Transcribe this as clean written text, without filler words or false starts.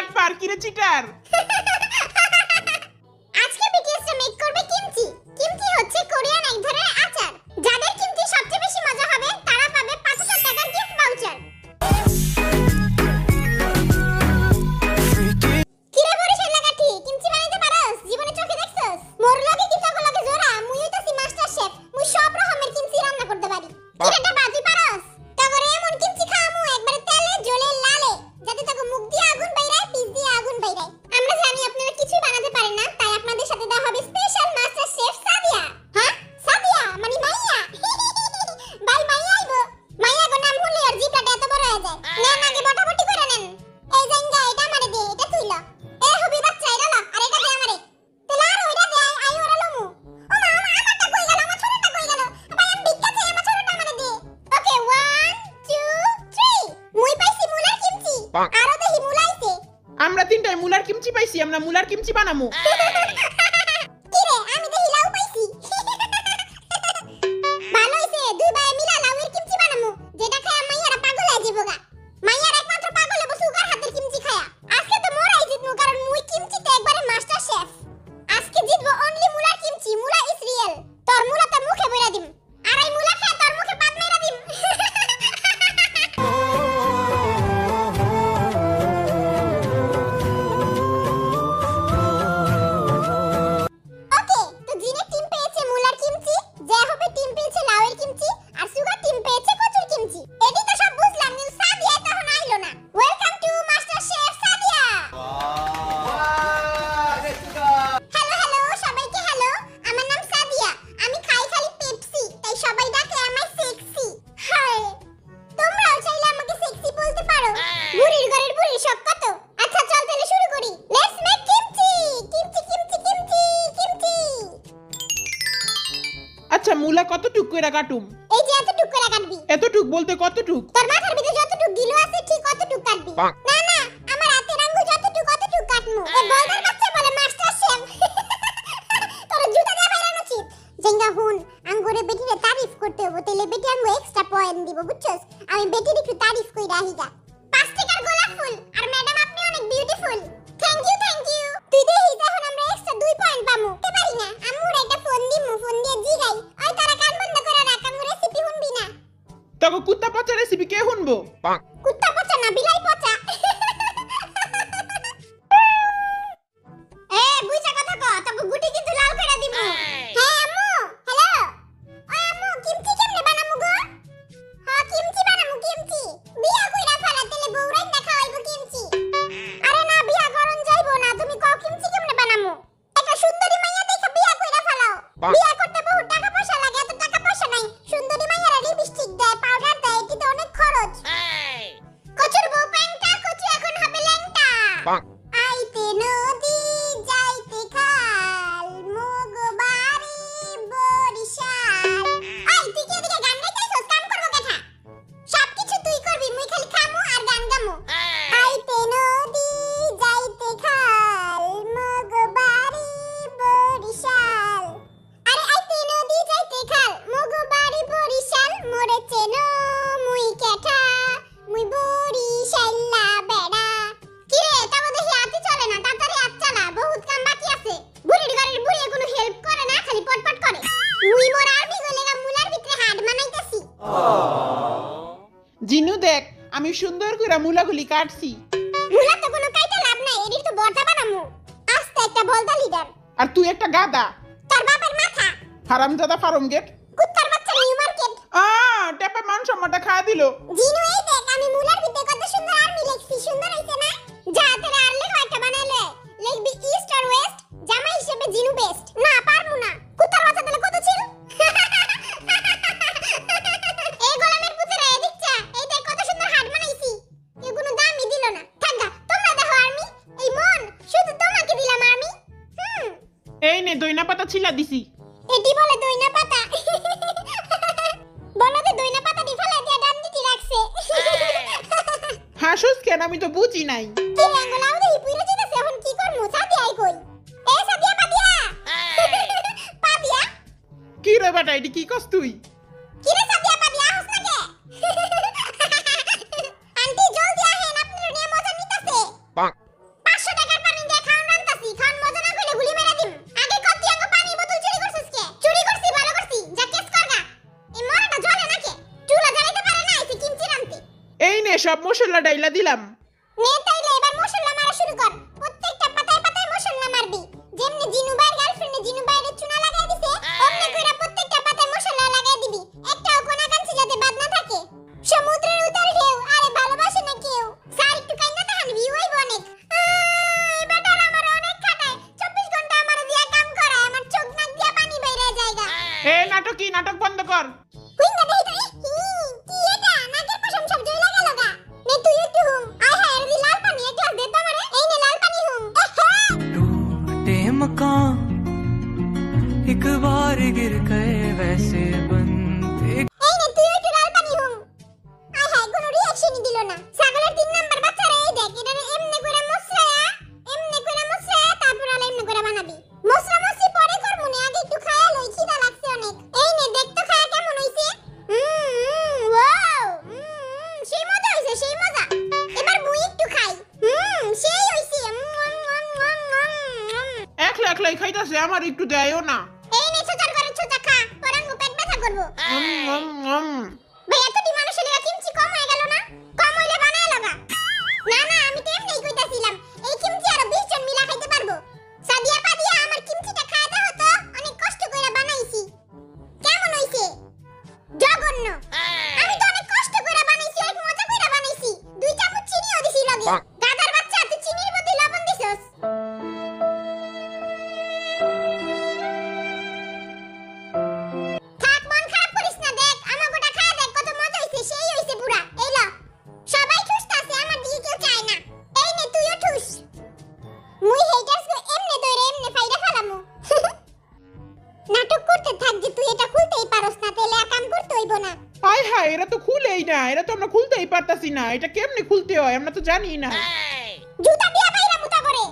বাটপার কিরে চিটার। আজকে বিটিএস মেক করবে কিমচি। কিমচি হচ্ছে কোরিয়ান এক ধরনের আচার। যাদের কিমচি সবচেয়ে বেশি মজা হবে তারা পাবে 5000 টাকার গিফট ভাউচার। কিরে বরিশাল লাগাঠি কিমচি বানাইতে পারোস? জীবনে চোখে দেখছস? মোর লগে কি তোর লগে জোড়া? মুই হইতাছি মাস্টার শেফ। মুই সব রকমের কিমচি রান্না করতে পারি। কিরে ডাবা তুই পারোস? তগরে এমন কিমচি খাওয়ামু একবারে তেলে জ্বলে লালে, যাতে তোকে মুখ দিয়ে আগুন বাইরায়, পিছ দিয়ে আগুন বাইরায়। আমরা জানি আপনারা কিছুই বানাতে পারেন না, তাই আপনাদের সাথে দেওয়া হবে স্পেশাল মাস্টার শেফ সাদিয়া। হ্যাঁ সাদিয়া মানে মাইয়া। ভাই মাইয়া আইবো। মাইয়া গো নাম শুনলে আর জিভটা এত বড় হয়ে যায়। নেন আগে বটাবটি করে নেন। এই জাঙ্গা এটা আমারে দে, এটা তুই ল। এ হবি বাচ্চা এটা ল, আর এটা দে আমারে। তেলা আর ওইটা দে, আই ওরা লমু। ও মা আমারটা কই গেল? আমার ছোটটা কই গেল? ভাই আমি ভিক্ষা চাই, আমার ছোটটা আমারে দে। ওকে 1 2 3 মুই পাইছি মুলার কিমচি। আরো দেখি মুলা আইছে। আমরা তিনটায় মুলার কিমচি পাইছি, আমরা মুলার কিমচি বানামু। কিরে আমি দেখি লাউ পাইছি। ভালো হইছে, দুই ভাই মিলা লাউয়ের কিমচি বানামু, যেটা খায় মাইয়ারা পাগল হয়ে যাবগা। মাইয়ারা একমাত্র পাগল হবো সুগার হাতের কিমচি খায়া। আজকে তো মোরাই জিতমু, কারণ মুই কিমচিতে একবারে মাস্টার শেফ। আজকে জিতবো অনলি মুলার কিমচি। মুলা ইজ রিয়েল। তোর মুলা তো মুখে বইরা দিম, আর এই মুলা খায় তোর মুখে পাত মেরা দিম। ওকে, তো জিনের টিম পেয়েছে মুলার কিমচি, যে হবে টিম পেয়েছে লাউয়ের কিমচি, আর সুগার টিম পেয়েছে কচুর কিমচি। এডি তো সব বুঝলাম, কিন্তু সাদিয়া তখন আইলো না। Welcome to master chef Sadia. Hello hello সবাইকে হ্যালো। আমার নাম সাদিয়া। আমি খাই খালি পেপসি, তাই সবাই ডাকে আমায় সেক্সি। হায়, তোমরাও চাইলে আমাকে সেক্সি বলতে পারো। বুড়ির ঘরের বুড়ি সব কত। আচ্ছা চল তাহলে শুরু করি। Let's make kimchi. Kimchi kimchi kimchi kimchi. আচ্ছা মুলা কতটুক কইরা কাটুম? এই যে এতটুক করে কাটবি। এতটুক বলতে কতটুক? তোর মাথার ভিতরে যতটুক গিলো আছে ঠিক অতটুক কাটবি। না না, আমার হাতের আঙ্গুল যতটুক অতটুক কাটমু। এ বলদার বাচ্চা বলে মাস্টার শেফ। তোর জুতা দিয়ে বাইরানো উচিত। জেঙ্গা হুন, আঙ্গুরে বেটিরে তারিফ করতে হবে, তাইলে বেটি আঙ্গু এক্সট্রা পয়েন্ট দিব, বুঝছস? আমি বেটির একটু তারিফ কইরা আহিগা। 5 টাকার গোলাপ ফুল, আর ম্যাডাম আপনি অনেক beautiful. Thank you thank you. তুই দেখিস এখন আমরা এক্সট্রা 2 পয়েন্ট পামু। তে পারি না, আম্মুর একটা ফোন দিমু, ফোন দিয়ে জিগাই, ওই তারা কান বন্ধ করে রাখ, আঙ্গু রেসিপি শুনবি না। তোকে কুত্তা পচা রেসিপি কে শুনবো? কুত্তা পচা না বিলাই পচা। এ বুইচা কথা ক, তবে গুটি কিন্তু লাল কইরা দিমু। হ্যাঁ আম্মু, হ্যালো। ওই আম্মু কিমচি কেমনে বানামু গো? হ্যাঁ কিমচি বানামু কিমচি। বিয়া কইরা ফেলা তেলে বউরাই না খাওয়াইবো কিমচি। আরে না বিয়া করন যাইবো না, তুমি কও কিমচি কেমনে বানামু? একটা সুন্দরী মাইয়া দেখে বিয়া কইরা ফেলাও। বিয়া করতে বহুত টাকা পয়সা লাগে, এত টাকা পয়সা নাই। সুন্দরী মাইয়ারা লিপস্টিক দেয়, পাউডার দেয়, এটি তো অনেক খরচ। কচুর বউ প্যাংটা, কচু এখন হবে ল্যাংটা। আইতে নদী যাইতে খাল, মোগ বাড়ি বরিশাল। আই তুই কি এদিকে গান গাইতেছস? কাম করবো কথা। সবকিছু তুই করবি, মুই খালি খামু আর গান গামু। আইতে নদী যাইতে খাল, মোগ বাড়ি বরিশাল। আরে আইতে নদী যাইতে খাল, মোগ বাড়ি বরিশাল। মোরে চেনো মুই কেঠা, মুই বরিশাল্লা বেড়া। কিরে তাও দেখি হাতে চলে না, তাড়াতাড়ি হাত চালা, বহুত কাম বাকি আছে। বুড়ির ঘরের বুড়ি কোনো হেল্প করে না, খালি পটপট করে। মুই মোর আর্মি গলেগা মুলার ভিতরে হাড় বানাইতাছি। জিনু দেখ আমি সুন্দর করে মুলাগুলি কাটছি। মুলা তো কোনো কাইটা লাভ নাই, এডির তো বর্তা বানামু। আস্তে একটা বলদা লিডার। আর তুই একটা গাদা। তোর বাপের মাথা। হারামজাদা ফার্ম গেট। কুত্তার বাচ্চা নিউ মার্কেট। টেপে মান সম্মানটা খাওয়া দিল। জিনু এই দেখ আমি মুলার ভিতরে কত সুন্দর আর্মি লিখছি, সুন্দর হইছে না? যা তোরা আর লেখো একটা বানাইলে। লিখবি ইস্ট আর ওয়েস্ট, জামা হিসেবে জিনু বেস্ট। না পারমু না, কুত্তার বাচ্চা তাহলে কত ছিল? এই গোলামের পুত্রা এদিক চা, এই দেখ কত সুন্দর হাড় বানাইছি। কেউ কোনো দামই দিল না। থাকা তোমরা দেখো আর্মি, এই মন শুধু তোমাকে দিলাম আর্মি। এই নে দইনা পাতা ছিলা দিছি। এটি বলে দইনা পাতা। বলতে দইনা পাতা দি ফেলা দিয়া ডান দিকে রাখছে। হাসুস কেন? আমি তো বুঝি নাই। কি আঙ্গুলাও দেই পুরো যেতেছে, এখন কি করমু? সাদিয়া আই কই? এ সাদিয়া পাদিয়া। পাদিয়া কি রে বেটা এটি কি কস তুই? কি রে সাদিয়া পাদিয়া হস না কে? আন্টি জলদি আহেন, আপনার নিয়ে মজা নিতাছে। সব মশলা ডাইলা দিলাম। নে তাইলে এবার মশলা মারা শুরু কর। প্রত্যেকটা পাতায় পাতায় মশলা মারবি। যেমনি জিনু ভাইয়ের গার্লফ্রেন্ডে জিনু ভাইয়ের চুনা লাগাই দিছে, অমনি কইরা প্রত্যেকটা পাতায় মশলা লাগাই দিবি। একটাও কোনা কাঞ্চি যাতে বাদ না থাকে। সমুদ্রের উতাল ঢেউ আরে ভালোবাসে না কেউ। স্যার একটু কাইন্দা তাহান ভিউ হইব অনেক। এই বেটার আমার অনেক খাটায়। 24 ঘন্টা আমার দিয়া কাম করায়, আমার চোখ নাক দিয়া পানি বাইরে যায়গা। এ নাটক বন্ধ কর। হুইঙ্গা দেই তো কি এটা নাকের পশম সব জইলা গেল গা। নে তুই একটু হুম। আয় হায় রে লাল পানি এক গ্লাস দে তো আমারে। এই নে লাল পানি হুম। टूटे मकान एक बार गिर गए वैसे बनते। এই নে তুই একটু লাল পানি হুম। আয় হায় কোনো রিঅ্যাকশনই দিল না। ছাগলের 3 নাম্বার বাচ্চারা এই দেখ এটা এমনে কইরা মসরায়া তারপর আলা এমনে কইরা বানাবি। মসরা মসরি পরে কর মনে আগে একটু খায়া লই খিদা লাগছে অনেক। এই নে দেখ তো খায়া কেমন হইছে। ওয়াও সেই মজা হইছে সেই মজা। এবার মুই একটু খাই। সেই হইছে। একলাই খাইতাছে, আমার একটু দেয়ও না। এই নে ছোচার করে ছোচা খা, পরাঙ্গ পেট ব্যথা করব। ভাই এতটি মানুষের লাগা কিমচি কম হয়ে গেল না? কম হইলে বানায় লাগা। না আমি তো এমনিই কইতাছিলাম এই কিমচি আরো 20 জন মিলা খাইতে পারবো। সাদিয়া পাদিয়া আমার কিমচিটা খায় দাও তো, অনেক কষ্ট কইরা বানাইছি। কেমন হইছে? জঘন্য। আমি তো অনেক কষ্ট কইরা বানাইছি, অনেক মজা কইরা বানাইছি। 2 চামচ চিনিও দিছি লগে। গাদার বাচ্চা তুই চিনির মধ্যে লবণ দিছস। থাক মন খারাপ করিস না, দেখ আমার গোটা খায়া দেখ কত মজা হইছে, সেই হইছে পুরা। এই ল সবাই ঠুসতাছে, আমার দিকে কেউ চায় না। এই নে তুইও ঠুস। মুই হেটার্স কো এমনে দইরে এমনে ফাইরা ফেলামু। নাটক করতে থাক যে তুই এটা খুলতেই পারস না, তাইলে কাম করতে হইব না। হায় হায়, এরা তো খুলেই না, এরা তো আমরা খুলতেই পারতাছি না। এটা কেমনে খুলতে হয় আমরা তো জানি না। জুতা দিয়া বাইরা মুতা করে।